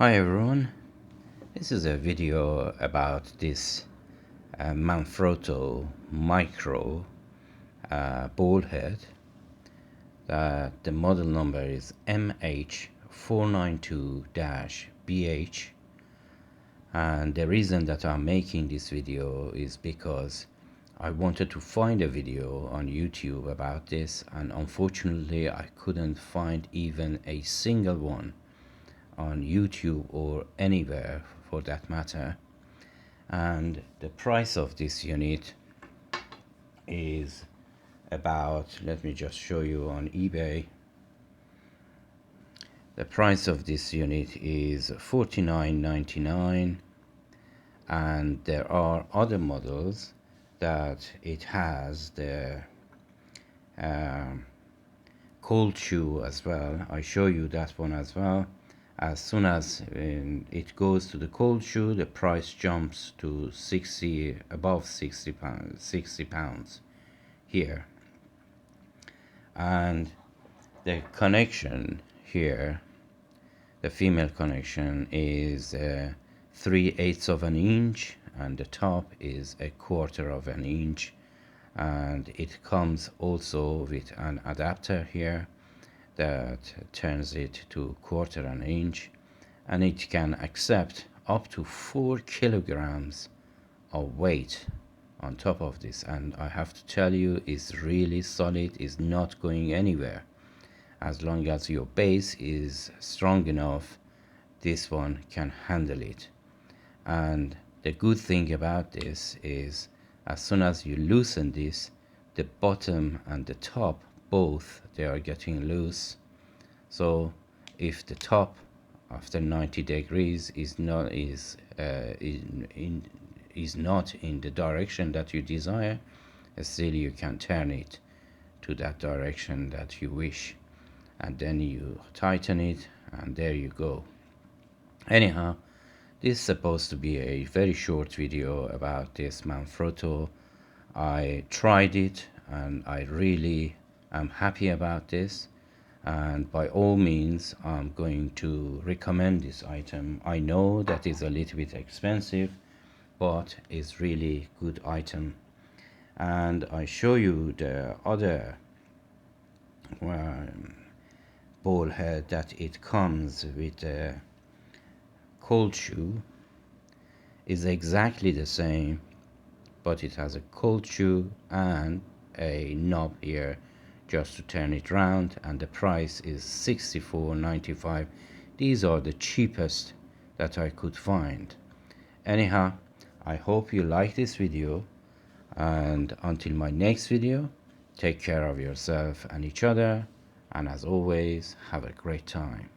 Hi everyone, this is a video about this Manfrotto Micro Ball head. The model number is MH492-BH, and the reason that I'm making this video is because I wanted to find a video on YouTube about this, and unfortunately I couldn't find even a single one on YouTube or anywhere for that matter. And the price of this unit is about, let me just show you on eBay. The price of this unit is $49.99, and there are other models that it has the cold shoe as well. I show you that one as well. As soon as it goes to the cold shoe, the price jumps to above 60 pounds here. And the connection here, the female connection, is 3/8 of an inch, and the top is 1/4 of an inch. And it comes also with an adapter here that turns it to 1/4 an inch, and it can accept up to 4 kilograms of weight on top of this. And I have to tell you, it's really solid, it's not going anywhere. As long as your base is strong enough, this one can handle it. And the good thing about this is, as soon as you loosen this, the bottom and the top both, they are getting loose. So if the top after 90 degrees is not in the direction that you desire, still you can turn it to that direction that you wish, and then you tighten it, and there you go. Anyhow, this is supposed to be a very short video about this Manfrotto. I tried it and I really am happy about this, and by all means I'm going to recommend this item. I know that it's a little bit expensive, but it's really good item. And I show you the other ball head that it comes with. A cold shoe is exactly the same, but it has a cold shoe and a knob here just to turn it round, and the price is $64.95. These are the cheapest that I could find. Anyhow, I hope you like this video, and until my next video, take care of yourself and each other, and as always, have a great time.